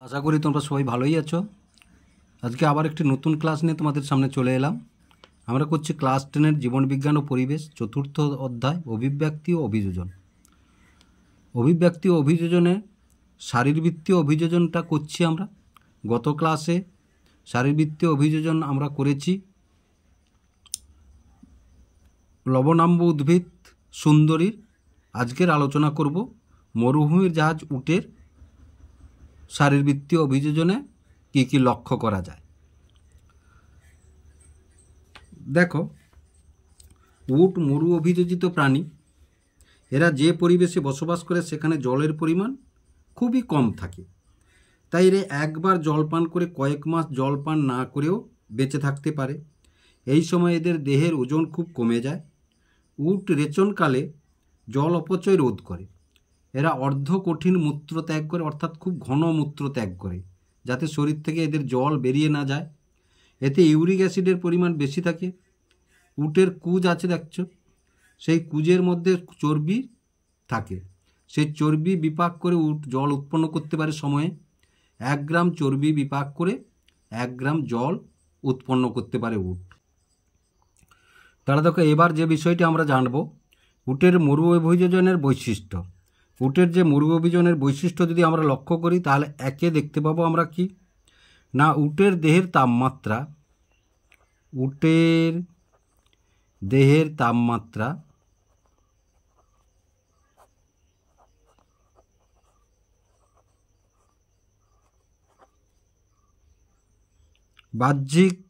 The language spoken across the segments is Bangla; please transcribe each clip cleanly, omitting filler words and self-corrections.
আশা করি তোমরা সবাই ভালোই আছো। আজকে আবার একটি নতুন ক্লাস নিয়ে তোমাদের সামনে চলে এলাম। আমরা করছি ক্লাস 10-এর জীবনবিজ্ঞান ও পরিবেশ, চতুর্থ অধ্যায় অভিব্যক্তি ও অভিযোজন। অভিব্যক্তি ও অভিযোজনে শারীরবৃত্তীয় অভিযোজনটা করছি আমরা। গত ক্লাসে শারীরবৃত্তীয় অভিযোজন আমরা করেছি লবণাম্ব উদ্ভিদ সুন্দরীর। আজকের আলোচনা করব মরুভূমির জাহাজ উটের শারীরবৃত্তীয় অভিযোজনে কী কী লক্ষ্য করা যায়। দেখো, উট মরু অভিযোজিত প্রাণী। এরা যে পরিবেশে বসবাস করে সেখানে জলের পরিমাণ খুবই কম থাকে, তাই এরা একবার জল পান করে কয়েক মাস জল পান না করেও বেঁচে থাকতে পারে। এই সময় এদের দেহের ওজন খুব কমে যায়। উট রেচনকালে জল অপচয় রোধ করে। এরা অর্ধ কঠিন মূত্র ত্যাগ করে, অর্থাৎ খুব ঘন মূত্র ত্যাগ করে, যাতে শরীর থেকে এদের জল বেরিয়ে না যায়। এতে ইউরিক অ্যাসিডের পরিমাণ বেশি থাকে। উটের কুজ আছে দেখছো, সেই কুজের মধ্যে চর্বি থাকে। সেই চর্বি বিপাক করে উট জল উৎপন্ন করতে পারে সময়ে। 1 গ্রাম চর্বি বিপাক করে 1 গ্রাম জল উৎপন্ন করতে পারে উট। তাহলে দেখো, এবার যে বিষয়টি আমরা জানব, উটের মরু অভিযোজনের বৈশিষ্ট্য। উটের যে মরু অভিযোজনের বৈশিষ্ট্য যদি আমরা লক্ষ্য করি, তাহলে একে দেখতে পাবো আমরা কি না, উটের দেহের তাপমাত্রা। উটের দেহের তাপমাত্রা বাহ্যিক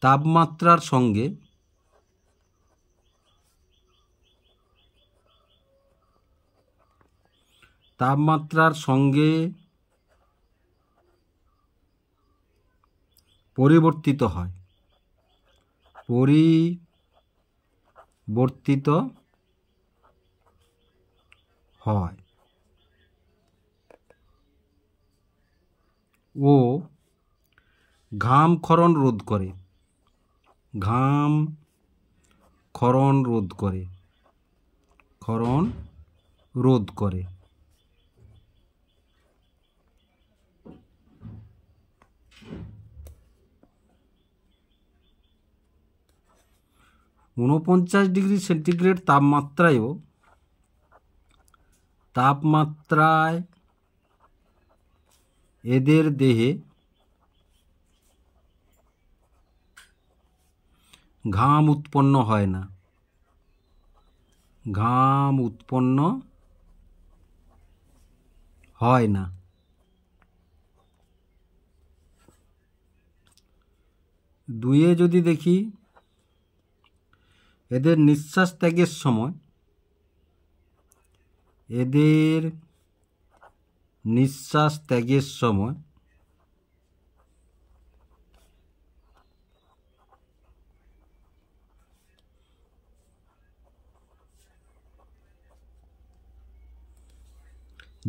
তাপমাত্রার সঙ্গে পরিবর্তিত হয়। ও ঘাম ক্ষরণ রোধ করে। 49 ডিগ্রি সেন্টিগ্রেড তাপমাত্রায় এদের দেহে ঘাম উৎপন্ন হয় না। দুইয়ে যদি দেখি, এদের নিঃশ্বাস ত্যাগের সময়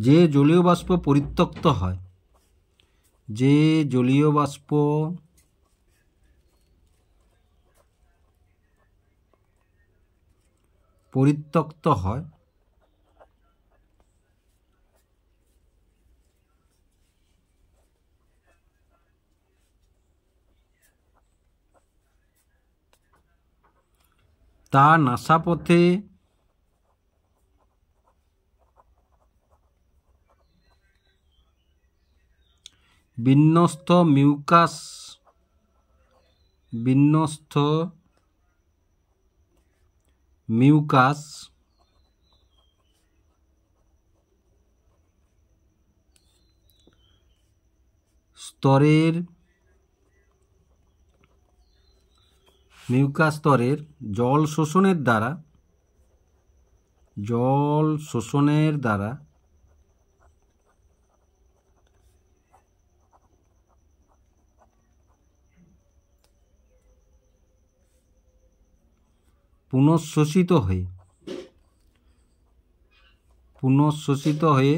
যে জলীয় বাষ্প পরিত্যক্ত হয় তা নাসাপথে বিন্যস্ত মিউকাস স্তরের জল শোষণের দ্বারা পুনঃশোষিত হয়ে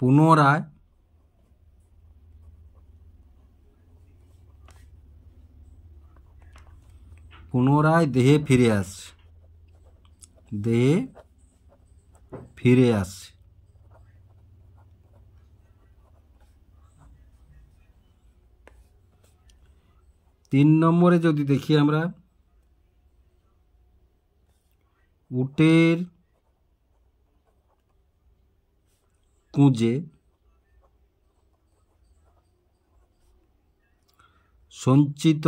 পুনরায় পুনরায় দেহে ফিরে আসে, দেহে ফিরে আসে। তিন নম্বরে যদি দেখি আমরা, উটের কুঁজে সঞ্চিত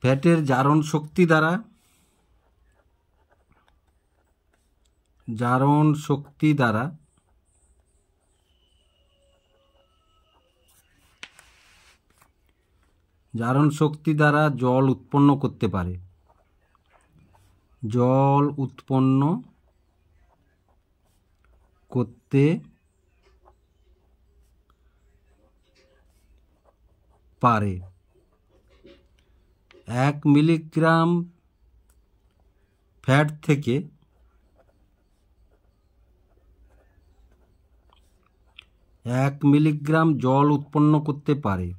ফ্যাটের জারণ শক্তি দ্বারা জল উৎপন্ন করতে পারে, জল উৎপন্ন করতে পারে। 1 মিলিগ্রাম ফ্যাট থেকে 1 মিলিগ্রাম জল উৎপন্ন করতে পারে।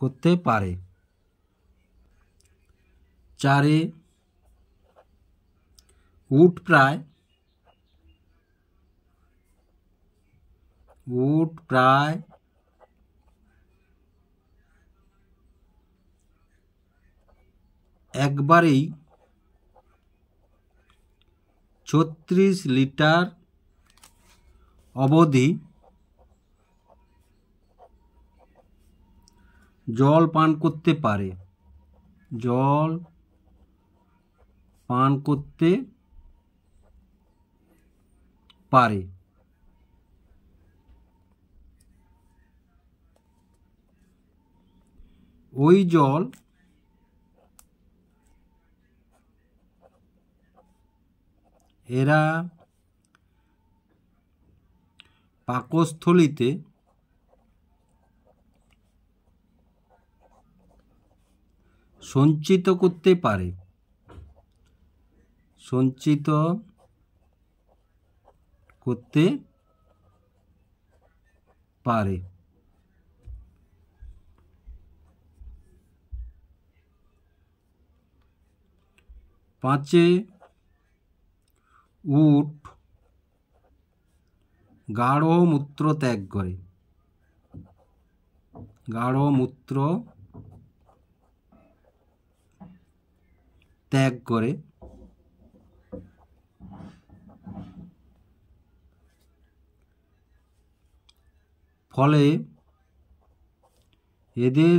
করতে পারে। 4 উট প্রায় 36 লিটার অবধি জল পান করতে পারে, জল পান করতে পারে। ওই জল এরা পাকস্থলীতে সঞ্চিত করতে পারে, সঞ্চিত করতে পারে। 5 উট গাঢ় মূত্র ত্যাগ করে, গাঢ় মূত্র ত্যাগ করে। ফলে এদের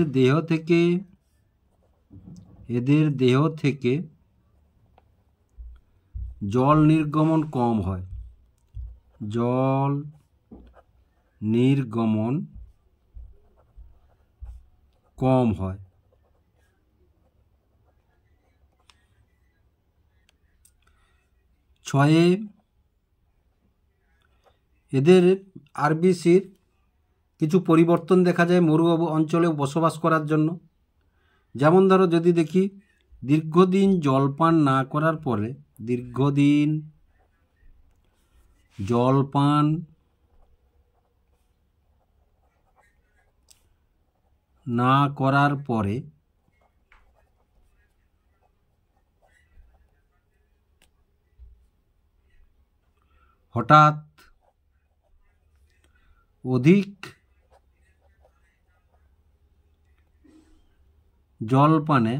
দেহ থেকে জল নির্গমন কম হয়, জল নির্গমন কম হয়। 6 এদের আরবিসির কিছু পরিবর্তন দেখা যায় মরু অঞ্চলে বসবাস করার জন্য। যেমন ধরো যদি দেখি, দীর্ঘদিন জলপান না করার পরে, দীর্ঘদিন জলপান না করার পরে হঠাৎ অধিক জলপানে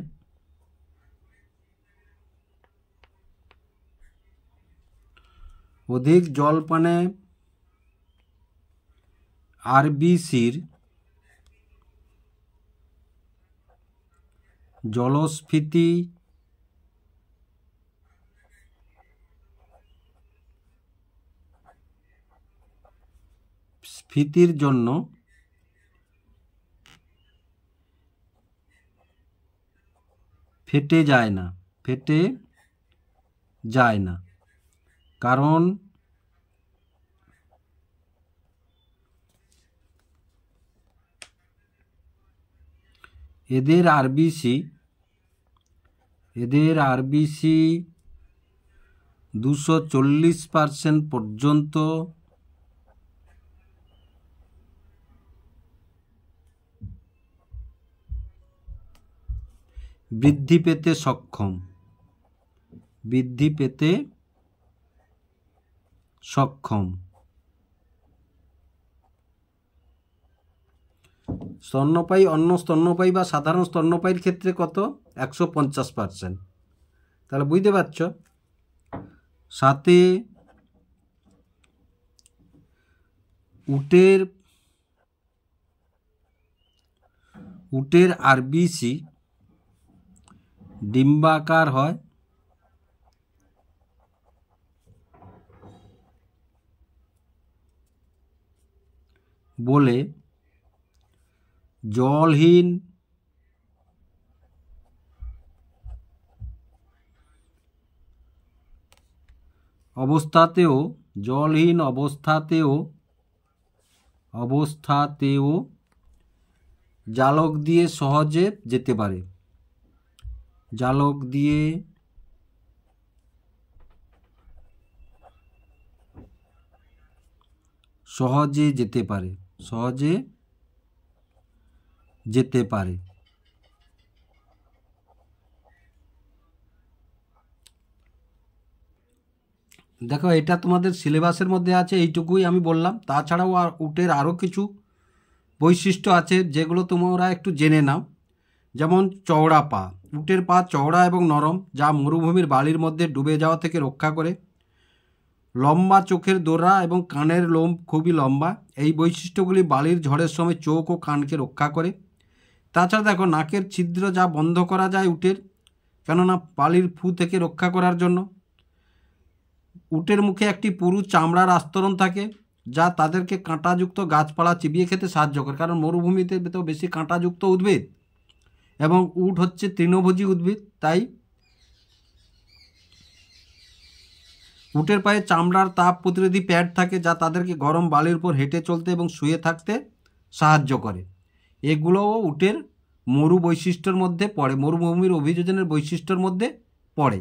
আরবিসির জলস্ফীতির জন্য ফেটে যায় না, কারণ এদের আরবিসি 240% পর্যন্ত বৃদ্ধি পেতে সক্ষম। স্তন্যপায়ী অন্য স্তন্যপায়ী বা সাধারণ স্তন্যপায়ীর ক্ষেত্রে কত? 150%। তাহলে বুঝতে পারছ, সাথে উটের আরবিসি ডিম্বাকার হয় বলে জলহীন অবস্থাতেও জালক দিয়ে সহজে যেতে পারে। সহজে যেতে পারে। দেখো, এটা তোমাদের সিলেবাসের মধ্যে আছে, এইটুকুই আমি বললাম। তাছাড়াও উটের আরও কিছু বৈশিষ্ট্য আছে যেগুলো তোমরা একটু জেনে নাও। যেমন চওড়া পা। উটের পা চওড়া এবং নরম, যা মরুভূমির বালির মধ্যে ডুবে যাওয়া থেকে রক্ষা করে। লম্বা চোখের ডোরা এবং কানের লোম খুবই লম্বা। এই বৈশিষ্ট্যগুলি বালির ঝড়ের সময় চোখ ও কানকে রক্ষা করে। তাছাড়া দেখো, নাকের ছিদ্র যা বন্ধ করা যায় উটের, কেননা বালির ফু থেকে রক্ষা করার জন্য। উটের মুখে একটি পুরু চামড়ার আস্তরণ থাকে, যা তাদেরকে কাঁটাযুক্ত গাছপালা চিবিয়ে খেতে সাহায্য করে, কারণ মরুভূমিতে তো বেশি কাঁটাযুক্ত উদ্ভিদ এবং উট হচ্ছে তৃণভোজী উদ্ভিদ। তাই উটের পায়ে চামড়ার তাপ প্রতিরোধী প্যাড থাকে, যা তাদেরকে গরম বালির উপর হেঁটে চলতে এবং শুয়ে থাকতে সাহায্য করে। এগুলোও উটের মরুভূমির অভিযোজনের বৈশিষ্ট্যের মধ্যে পড়ে।